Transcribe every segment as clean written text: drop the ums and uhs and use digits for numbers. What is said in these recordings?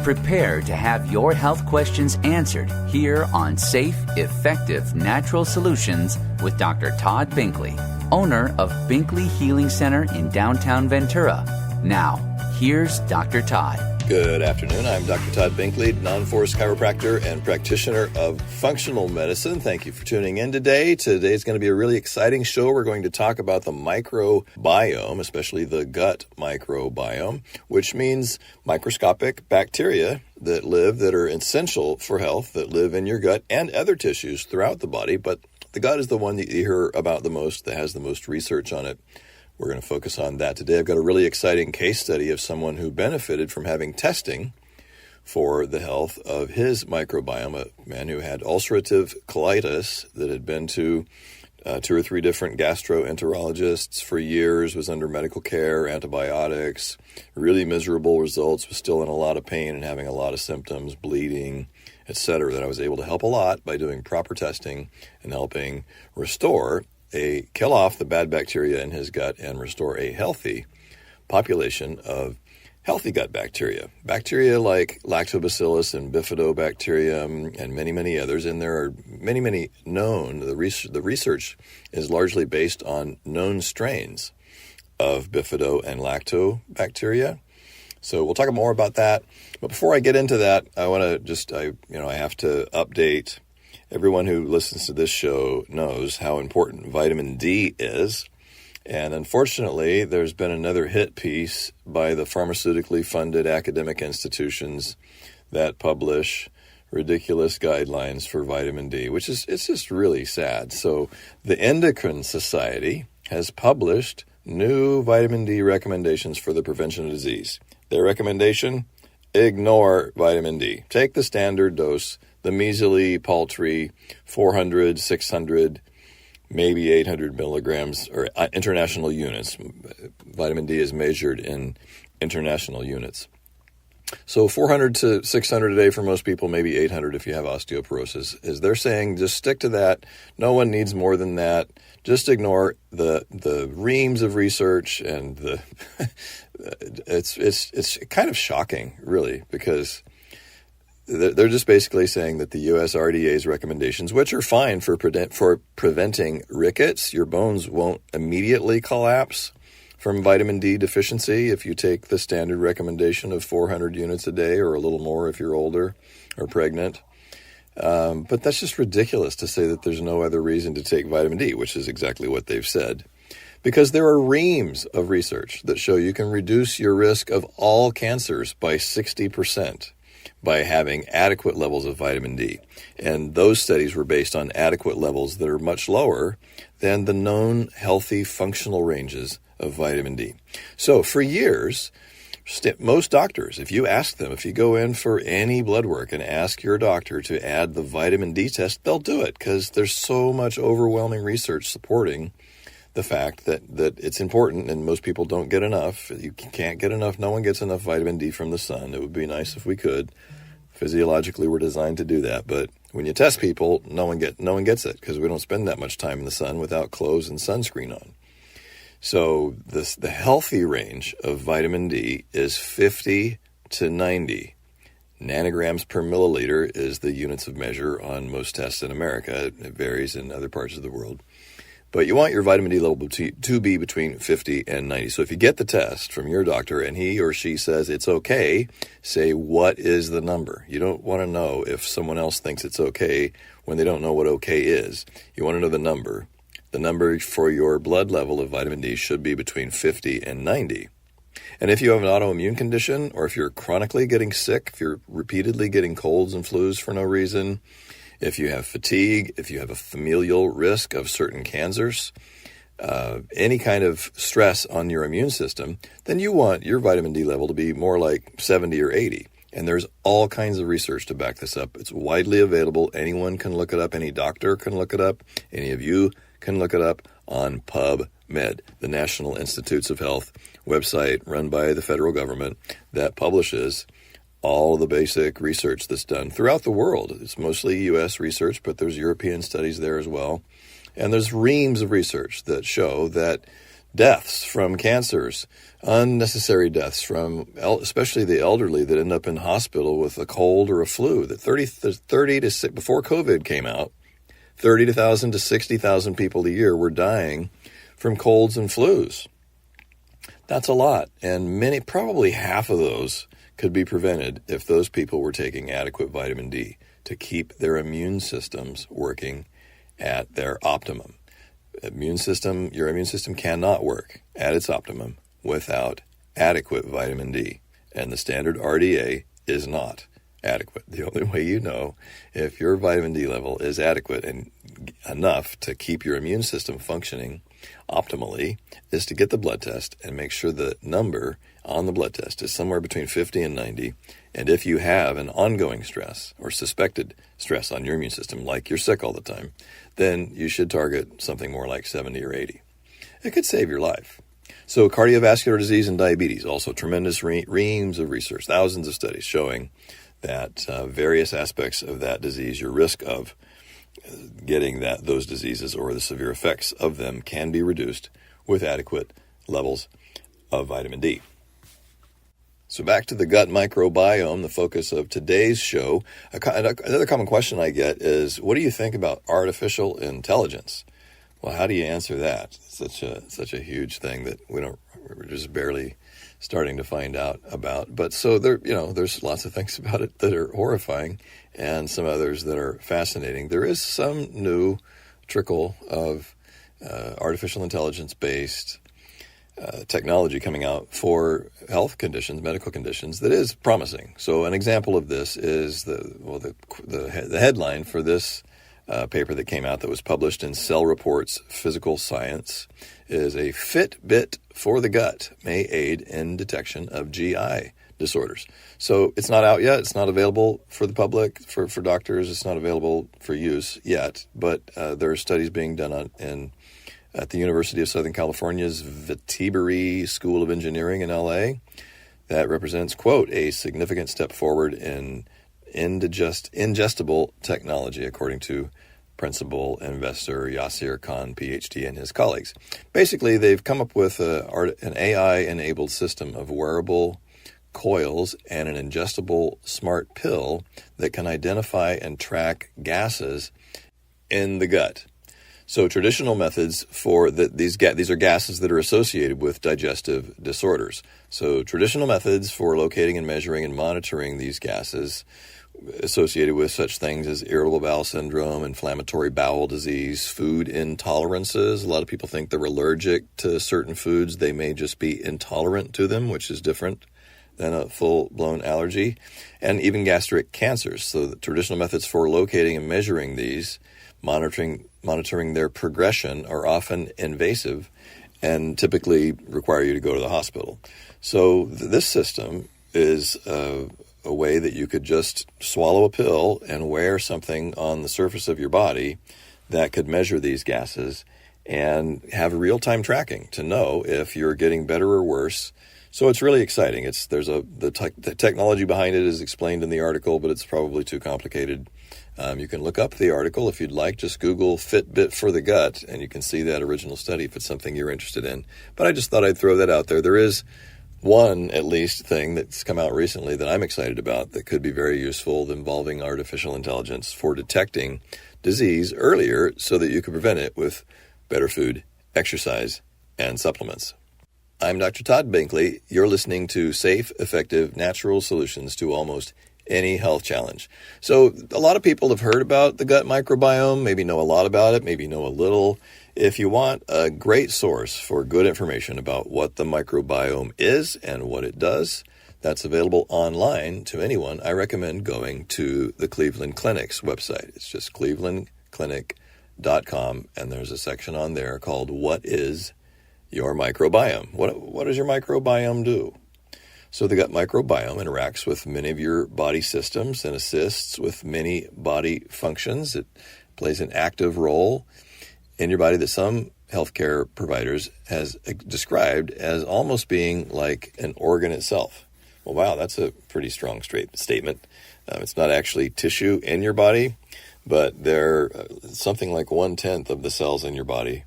Prepare to have your health questions answered here on Safe, Effective Natural Solutions with Dr. Todd Binkley, owner of Binkley Healing Center in downtown Ventura. Now, here's Dr. Todd. Good afternoon. I'm Dr. Todd Binkley, non-force chiropractor and practitioner of functional medicine. Thank you for tuning in today. Today's going to be a really exciting show. We're going to talk about the microbiome, especially the gut microbiome, which means microscopic bacteria that are essential for health, that live in your gut and other tissues throughout the body. But the gut is the one that you hear about the most, that has the most research on it. We're going to focus on that today. I've got a really exciting case study of someone who benefited from having testing for the health of his microbiome, a man who had ulcerative colitis that had been to 2 or 3 different gastroenterologists for years, was under medical care, antibiotics, really miserable results, was still in a lot of pain and having a lot of symptoms, bleeding, etc. That I was able to help a lot by doing proper testing and helping kill off the bad bacteria in his gut and restore a healthy population of healthy gut bacteria. Bacteria like lactobacillus and bifidobacterium and many, many others. And there are many, many known. The research is largely based on known strains of bifido and lactobacteria. So we'll talk more about that. But before I get into that, I want to I have to update. Everyone who listens to this show knows how important vitamin D is. And unfortunately, there's been another hit piece by the pharmaceutically funded academic institutions that publish ridiculous guidelines for vitamin D, it's just really sad. So the Endocrine Society has published new vitamin D recommendations for the prevention of disease. Their recommendation: ignore vitamin D. Take the standard dose, the measly, paltry 400, 600, maybe 800 milligrams, or international units. Vitamin D is measured in international units. So 400 to 600 a day for most people, maybe 800 if you have osteoporosis. As they're saying, just stick to that. No one needs more than that. Just ignore the reams of research and it's kind of shocking, really, because they're just basically saying that the U.S. RDA's recommendations, which are fine for preventing rickets, your bones won't immediately collapse from vitamin D deficiency if you take the standard recommendation of 400 units a day or a little more if you're older or pregnant. But that's just ridiculous to say that there's no other reason to take vitamin D, which is exactly what they've said. Because there are reams of research that show you can reduce your risk of all cancers by 60%. By having adequate levels of vitamin D. And those studies were based on adequate levels that are much lower than the known healthy functional ranges of vitamin D. So for years, most doctors, if you go in for any blood work and ask your doctor to add the vitamin D test, they'll do it because there's so much overwhelming research supporting the fact that it's important, and most people don't get enough. You can't get enough. No one gets enough vitamin D from the sun. It would be nice if we could. Physiologically, we're designed to do that. But when you test people, no one gets it because we don't spend that much time in the sun without clothes and sunscreen on. So the healthy range of vitamin D is 50 to 90 nanograms per milliliter is the units of measure on most tests in America. It varies in other parts of the world. But you want your vitamin D level to be between 50 and 90. So if you get the test from your doctor and he or she says it's okay, say, what is the number? You don't want to know if someone else thinks it's okay when they don't know what okay is. You want to know the number. The number for your blood level of vitamin D should be between 50 and 90. And if you have an autoimmune condition, or if you're chronically getting sick, if you're repeatedly getting colds and flus for no reason, if you have fatigue, if you have a familial risk of certain cancers, any kind of stress on your immune system, then you want your vitamin D level to be more like 70 or 80. And there's all kinds of research to back this up. It's widely available. Anyone can look it up. Any doctor can look it up. Any of you can look it up on PubMed, the National Institutes of Health website run by the federal government that publishes all the basic research that's done throughout the world. It's mostly U.S. research, but there's European studies there as well. And there's reams of research that show that deaths from cancers, unnecessary deaths from especially the elderly that end up in hospital with a cold or a flu. That 30 to before COVID came out, 30,000 to 60,000 people a year were dying from colds and flus. That's a lot, and probably half of those could be prevented if those people were taking adequate vitamin D to keep their immune systems working at their optimum. Your immune system cannot work at its optimum without adequate vitamin D, and the standard RDA is not adequate. The only way you know if your vitamin D level is adequate and enough to keep your immune system functioning optimally is to get the blood test and make sure the number on the blood test is somewhere between 50 and 90. And if you have an ongoing stress or suspected stress on your immune system, like you're sick all the time, then you should target something more like 70 or 80. It could save your life. So cardiovascular disease and diabetes, also tremendous reams of research, thousands of studies showing that various aspects of that disease, your risk of getting those diseases or the severe effects of them can be reduced with adequate levels of vitamin D. So back to the gut microbiome, the focus of today's show. Another common question I get is, what do you think about artificial intelligence? Well, how do you answer that? It's such a huge thing that we're just barely starting to find out about. But so there's lots of things about it that are horrifying and some others that are fascinating. There is some new trickle of artificial intelligence-based technology coming out for health conditions, medical conditions, that is promising. So an example of this is the headline for this paper that came out that was published in Cell Reports Physical Science is a Fitbit for the gut may aid in detection of GI disorders. So it's not out yet. It's not available for the public, for doctors. It's not available for use yet. But there are studies being done at the University of Southern California's Vitiberi School of Engineering in LA that represents, quote, a significant step forward in ingestible technology, according to principal investor Yasir Khan, PhD, and his colleagues. Basically, they've come up with an AI-enabled system of wearable coils and an ingestible smart pill that can identify and track gases in the gut. So traditional methods for these are gases that are associated with digestive disorders. So traditional methods for locating and measuring and monitoring these gases associated with such things as irritable bowel syndrome, inflammatory bowel disease, food intolerances. A lot of people think they're allergic to certain foods. They may just be intolerant to them, which is different than a full-blown allergy, and even gastric cancers. So the traditional methods for locating and measuring these, monitoring their progression, are often invasive and typically require you to go to the hospital. So this system is a way that you could just swallow a pill and wear something on the surface of your body that could measure these gases and have real-time tracking to know if you're getting better or worse. So it's really exciting. The technology behind it is explained in the article, but it's probably too complicated. You can look up the article if you'd like. Just Google Fitbit for the gut, and you can see that original study if it's something you're interested in. But I just thought I'd throw that out there. There is one, at least, thing that's come out recently that I'm excited about that could be very useful, involving artificial intelligence for detecting disease earlier so that you can prevent it with better food, exercise, and supplements. I'm Dr. Todd Binkley. You're listening to safe, effective, natural solutions to almost any health challenge. So a lot of people have heard about the gut microbiome, maybe know a lot about it, maybe know a little. If you want a great source for good information about what the microbiome is and what it does, that's available online to anyone. I recommend going to the Cleveland Clinic's website. It's just clevelandclinic.com, and there's a section on there called What is Your Microbiome? What does your microbiome do? So the gut microbiome interacts with many of your body systems and assists with many body functions. It plays an active role in your body that some healthcare providers has described as almost being like an organ itself. Well, wow, that's a pretty strong statement. It's not actually tissue in your body, but they're something like 1/10 of the cells in your body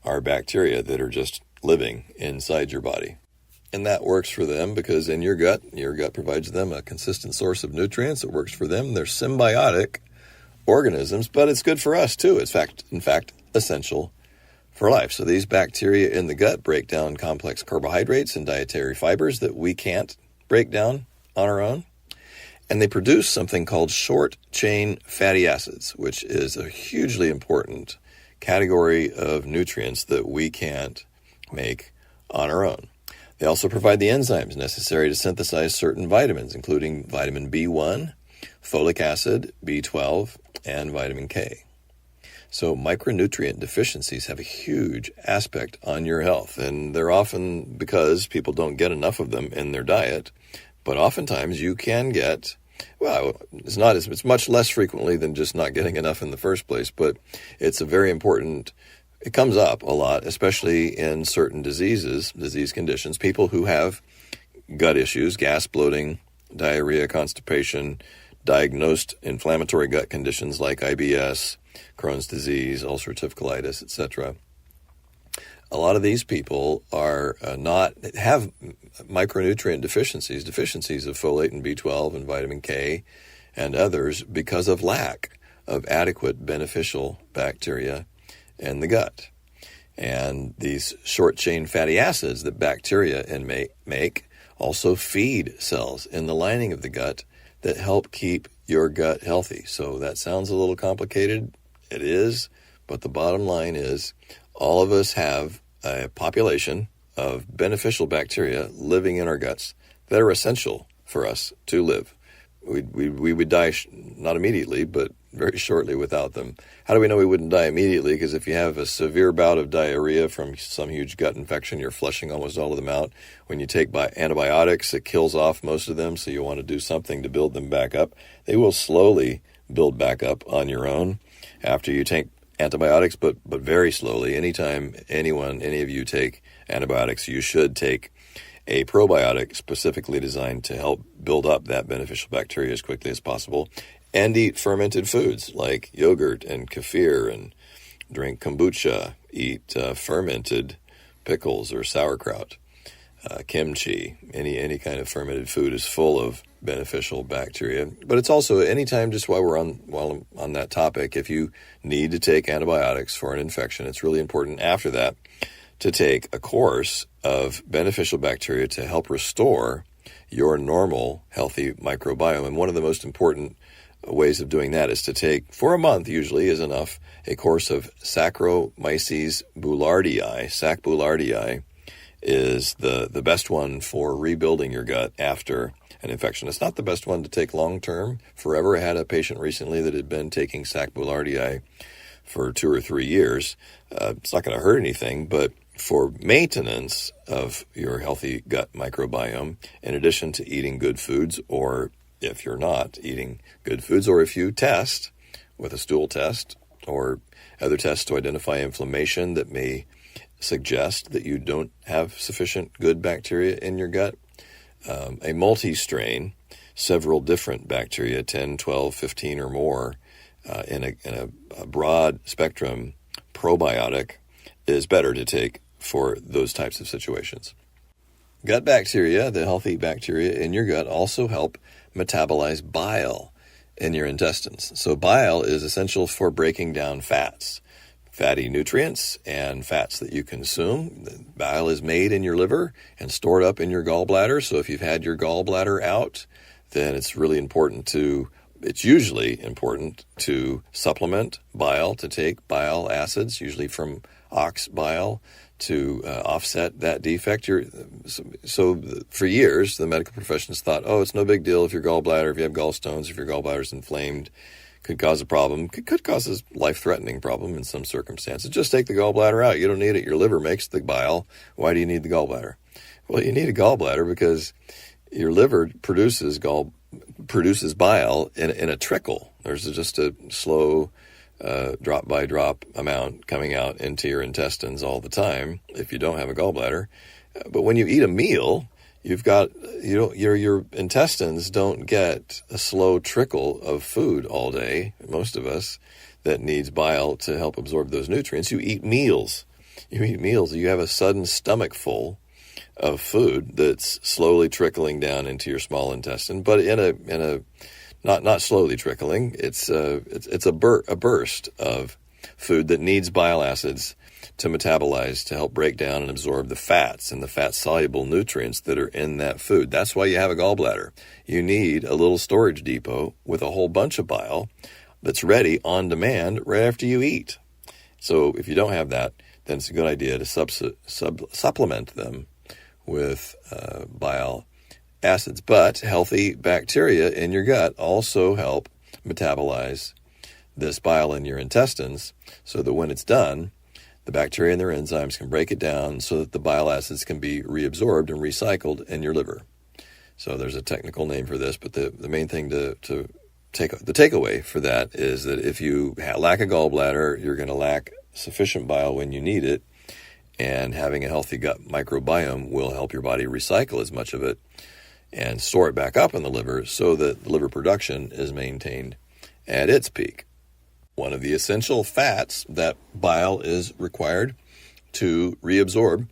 are bacteria that are just living inside your body. And that works for them because in your gut provides them a consistent source of nutrients. It works for them. They're symbiotic organisms, but it's good for us too. It's in fact essential for life. So these bacteria in the gut break down complex carbohydrates and dietary fibers that we can't break down on our own. And they produce something called short-chain fatty acids, which is a hugely important category of nutrients that we can't make on our own. They also provide the enzymes necessary to synthesize certain vitamins, including vitamin B1, folic acid, B12, and vitamin K. So micronutrient deficiencies have a huge aspect on your health, and they're often because people don't get enough of them in their diet. But oftentimes you can get, it's much less frequently than just not getting enough in the first place, but it's a very important. It comes up a lot, especially in certain disease conditions. People who have gut issues, gas, bloating, diarrhea, constipation, diagnosed inflammatory gut conditions like IBS, Crohn's disease, ulcerative colitis, etc. A lot of these people have micronutrient deficiencies of folate and B12 and vitamin K and others because of lack of adequate beneficial bacteria in the gut. And these short-chain fatty acids that bacteria make also feed cells in the lining of the gut that help keep your gut healthy. So that sounds a little complicated. It is, but the bottom line is all of us have a population of beneficial bacteria living in our guts that are essential for us to live. We would die, not immediately, but very shortly without them. How do we know we wouldn't die immediately? Because if you have a severe bout of diarrhea from some huge gut infection, you're flushing almost all of them out. When you take antibiotics, it kills off most of them, so you want to do something to build them back up. They will slowly build back up on your own after you take antibiotics, but very slowly. Anytime any of you take antibiotics, you should take a probiotic specifically designed to help build up that beneficial bacteria as quickly as possible, and eat fermented foods like yogurt and kefir, and drink kombucha, eat fermented pickles or sauerkraut, kimchi. Any kind of fermented food is full of beneficial bacteria. But it's also, anytime, just while I'm on that topic, if you need to take antibiotics for an infection, it's really important after that to take a course of beneficial bacteria to help restore your normal healthy microbiome. And one of the most important ways of doing that is to take, for a month usually is enough, a course of Saccharomyces boulardii. Sac boulardii is the best one for rebuilding your gut after an infection. It's not the best one to take long term, forever. I had a patient recently that had been taking Sac boulardii for 2 or 3 years. It's not going to hurt anything, but for maintenance of your healthy gut microbiome, in addition to eating good foods, or if you're not eating good foods, or if you test with a stool test or other tests to identify inflammation that may suggest that you don't have sufficient good bacteria in your gut, a multi-strain, several different bacteria, 10, 12, 15 or more, in a broad spectrum probiotic is better to take for those types of situations. Gut bacteria, the healthy bacteria in your gut, also help metabolize bile in your intestines. So bile is essential for breaking down fats, fatty nutrients, and fats that you consume. The bile is made in your liver and stored up in your gallbladder. So if you've had your gallbladder out, then it's usually important to supplement bile, to take bile acids, usually from ox bile, to offset that defect. So for years, the medical professions thought, it's no big deal if your gallbladder, if you have gallstones, if your gallbladder's inflamed, could cause a problem, could cause a life-threatening problem in some circumstances. Just take the gallbladder out. You don't need it. Your liver makes the bile. Why do you need the gallbladder? Well, you need a gallbladder because your liver produces bile in a trickle. There's just a slow drop by drop amount coming out into your intestines all the time if you don't have a gallbladder. But when you eat a meal, your intestines don't get a slow trickle of food all day, most of us, that needs bile to help absorb those nutrients. You eat meals. You eat meals, you have a sudden stomach full of food that's slowly trickling down into your small intestine, but in a not slowly trickling. It's a burst of food that needs bile acids to metabolize, to help break down and absorb the fats and the fat-soluble nutrients that are in that food. That's why you have a gallbladder. You need a little storage depot with a whole bunch of bile that's ready on demand right after you eat. So if you don't have that, then it's a good idea to supplement them with bile acids. But healthy bacteria in your gut also help metabolize this bile in your intestines, so that when it's done, the bacteria and their enzymes can break it down so that the bile acids can be reabsorbed and recycled in your liver. So there's a technical name for this, but the main thing the takeaway for that is that if you lack a gallbladder, you're going to lack sufficient bile when you need it, and having a healthy gut microbiome will help your body recycle as much of it and store it back up in the liver so that the liver production is maintained at its peak. One of the essential fats that bile is required to reabsorb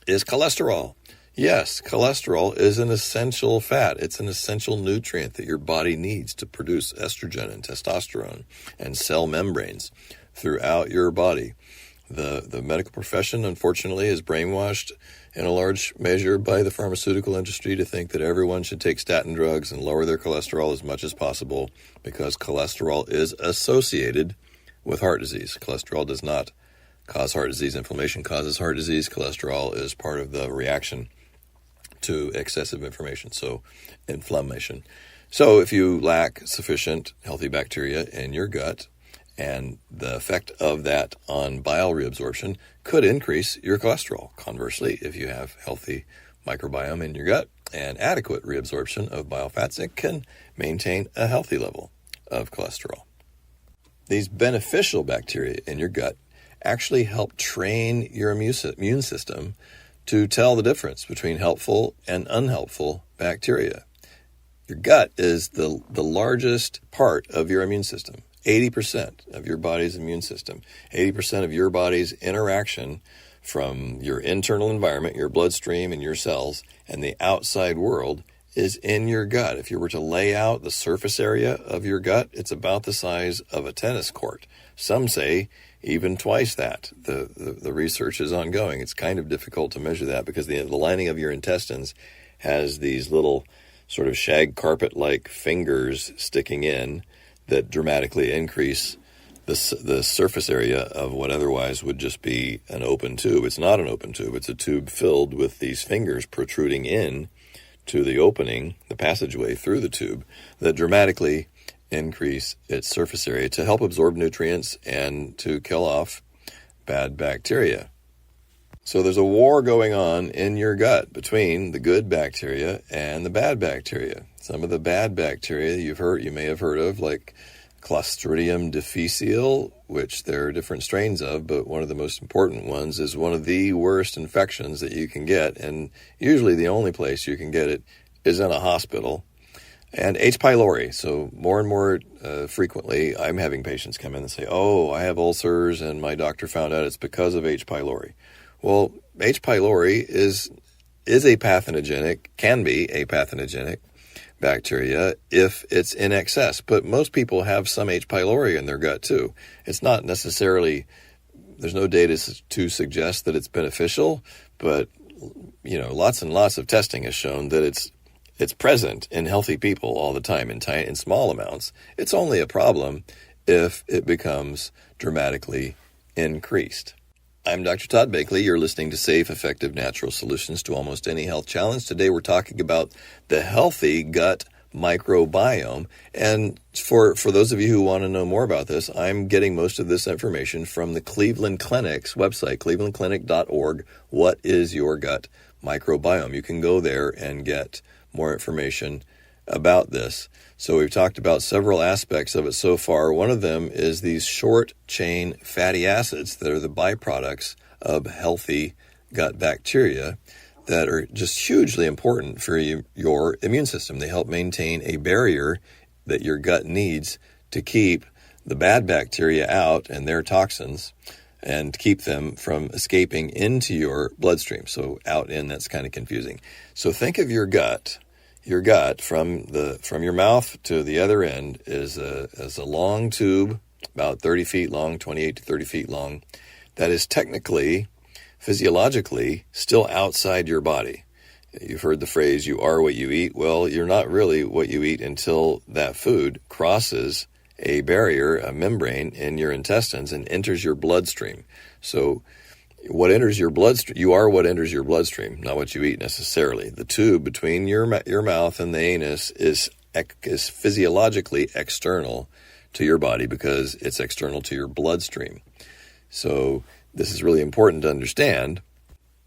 is cholesterol. Yes, cholesterol is an essential fat. It's an essential nutrient that your body needs to produce estrogen and testosterone and cell membranes throughout your body. The medical profession, unfortunately, is brainwashed in a large measure by the pharmaceutical industry to think that everyone should take statin drugs and lower their cholesterol as much as possible, because cholesterol is associated with heart disease. Cholesterol does not cause heart disease. Inflammation causes heart disease. Cholesterol is part of the reaction to excessive inflammation. So if you lack sufficient healthy bacteria in your gut, and the effect of that on bile reabsorption could increase your cholesterol. Conversely, if you have healthy microbiome in your gut and adequate reabsorption of bile fats, it can maintain a healthy level of cholesterol. These beneficial bacteria in your gut actually help train your immune system to tell the difference between helpful and unhelpful bacteria. Your gut is the largest part of your immune system. 80% of your body's immune system, 80% of your body's interaction from your internal environment, your bloodstream and your cells, and the outside world is in your gut. If you were to lay out the surface area of your gut, it's about the size of a tennis court. Some say even twice that. The research is ongoing. It's kind of difficult to measure that because the lining of your intestines has these little sort of shag carpet-like fingers sticking in that dramatically increase the surface area of what otherwise would just be an open tube. It's not an open tube. It's a tube filled with these fingers protruding in to the opening, the passageway through the tube, that dramatically increase its surface area to help absorb nutrients and to kill off bad bacteria. So there's a war going on in your gut between the good bacteria and the bad bacteria. Some of the bad bacteria you may have heard of, like Clostridium difficile, which there are different strains of, but one of the most important ones is one of the worst infections that you can get, and usually the only place you can get it is in a hospital. And H. pylori. So more and more frequently, I'm having patients come in and say, "Oh, I have ulcers, and my doctor found out it's because of H. pylori." Well, H. pylori is a pathogenic, can be a pathogenic bacteria if it's in excess. But most people have some H. pylori in their gut too. It's not necessarily, there's no data to suggest that it's beneficial, but lots and lots of testing has shown that it's present in healthy people all the time in small amounts. It's only a problem if it becomes dramatically increased. I'm Dr. Todd Binkley. You're listening to Safe, Effective, Natural Solutions to Almost Any Health Challenge. Today we're talking about the healthy gut microbiome. And for those of you who want to know more about this, I'm getting most of this information from the Cleveland Clinic's website, clevelandclinic.org. What is your gut microbiome? You can go there and get more information about this. So we've talked about several aspects of it so far. One of them is these short-chain fatty acids that are the byproducts of healthy gut bacteria that are just hugely important for your immune system. They help maintain a barrier that your gut needs to keep the bad bacteria out and their toxins and keep them from escaping into your bloodstream. So out in, that's kind of confusing. So think of your gut. Your gut from your mouth to the other end is a long tube, about 30 feet long, 28 to 30 feet long, that is technically, physiologically, still outside your body. You've heard the phrase, you are what you eat. Well, you're not really what you eat until that food crosses a barrier, a membrane in your intestines and enters your bloodstream. So what enters your bloodstream, you are what enters your bloodstream, not what you eat necessarily. The tube between your mouth and the anus is physiologically external to your body because it's external to your bloodstream. So this is really important to understand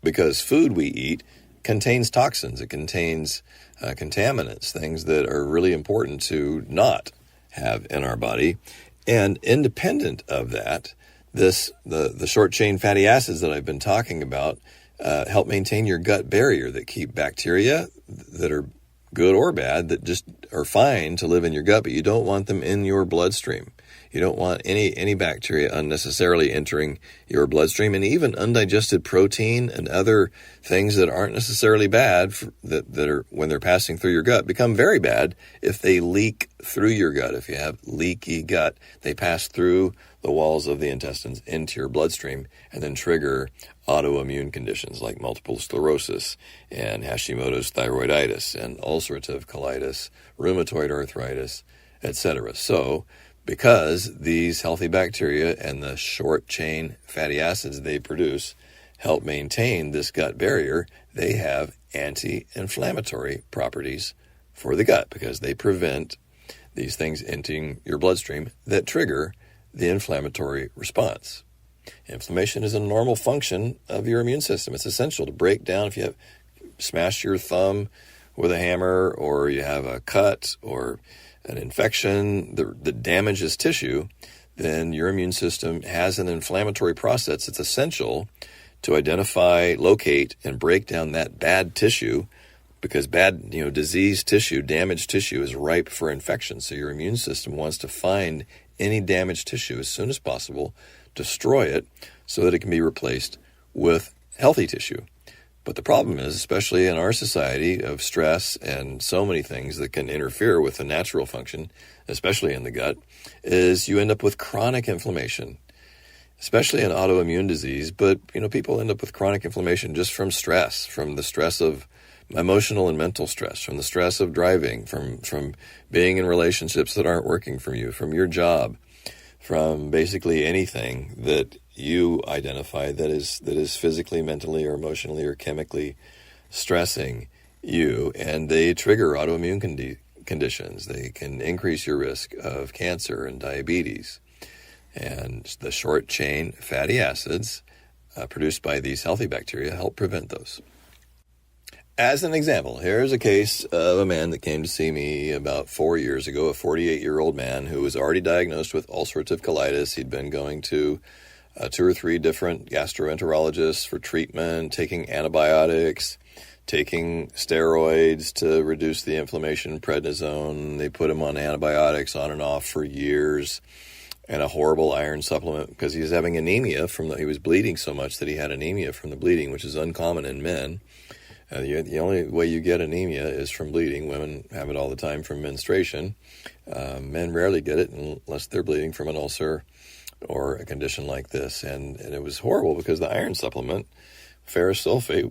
because food we eat contains toxins. It contains contaminants, things that are really important to not have in our body. And independent of that, the short chain fatty acids that I've been talking about help maintain your gut barrier that keep bacteria that are good or bad, that just are fine to live in your gut, but you don't want them in your bloodstream. You don't want any bacteria unnecessarily entering your bloodstream, and even undigested protein and other things that aren't necessarily bad that are, when they're passing through your gut, become very bad if they leak through your gut. If you have leaky gut, they pass through the walls of the intestines into your bloodstream and then trigger autoimmune conditions like multiple sclerosis and Hashimoto's thyroiditis and ulcerative colitis, rheumatoid arthritis, etc. So, because these healthy bacteria and the short chain fatty acids they produce help maintain this gut barrier, they have anti-inflammatory properties for the gut because they prevent these things entering your bloodstream that trigger the inflammatory response. Inflammation is a normal function of your immune system. It's essential to break down. If you have smashed your thumb with a hammer, or you have a cut or an infection that damages tissue, then your immune system has an inflammatory process. It's essential to identify, locate, and break down that bad tissue, because diseased tissue, damaged tissue is ripe for infection. So your immune system wants to find any damaged tissue as soon as possible, destroy it so that it can be replaced with healthy tissue. But the problem is, especially in our society of stress and so many things that can interfere with the natural function, especially in the gut, is you end up with chronic inflammation, especially in autoimmune disease. But, people end up with chronic inflammation just from stress, from the stress of emotional and mental stress, from the stress of driving, from being in relationships that aren't working for you, from your job, from basically anything that you identify that is physically, mentally, or emotionally, or chemically stressing you, and they trigger autoimmune conditions. They can increase your risk of cancer and diabetes. And the short chain fatty acids produced by these healthy bacteria help prevent those. As an example, here's a case of a man that came to see me about 4 years ago, a 48-year-old man who was already diagnosed with ulcerative colitis. He'd been going to 2 or 3 different gastroenterologists for treatment, taking antibiotics, taking steroids to reduce the inflammation, prednisone. They put him on antibiotics on and off for years, and a horrible iron supplement because he was having anemia he was bleeding so much that he had anemia from the bleeding, which is uncommon in men. The only way you get anemia is from bleeding. Women have it all the time from menstruation. Men rarely get it unless they're bleeding from an ulcer or a condition like this. And it was horrible because the iron supplement, ferrous sulfate,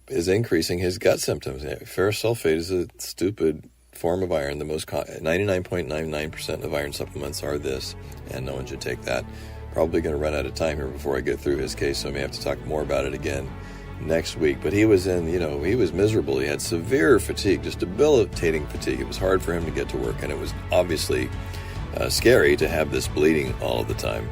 is increasing his gut symptoms. Ferrous sulfate is a stupid form of iron. The most 99.99% of iron supplements are this, and no one should take that. Probably going to run out of time here before I get through his case, so I may have to talk more about it again next week. But he was he was miserable. He had severe fatigue, just debilitating fatigue. It was hard for him to get to work, and it was obviously scary to have this bleeding all of the time.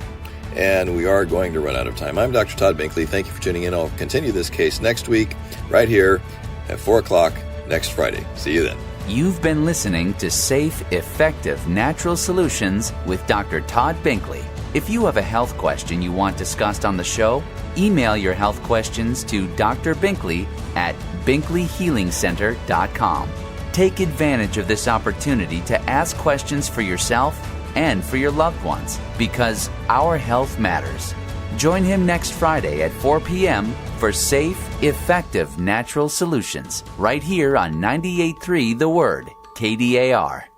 And we are going to run out of time. I'm Dr. Todd Binkley. Thank you for tuning in. I'll continue this case next week, right here at 4 o'clock next Friday. See you then. You've been listening to Safe, Effective Natural Solutions with Dr. Todd Binkley. If you have a health question you want discussed on the show, email your health questions to Dr. Binkley at binkleyhealingcenter.com. Take advantage of this opportunity to ask questions for yourself and for your loved ones, because our health matters. Join him next Friday at 4 p.m. for safe, effective natural solutions right here on 98.3 The Word, KDAR.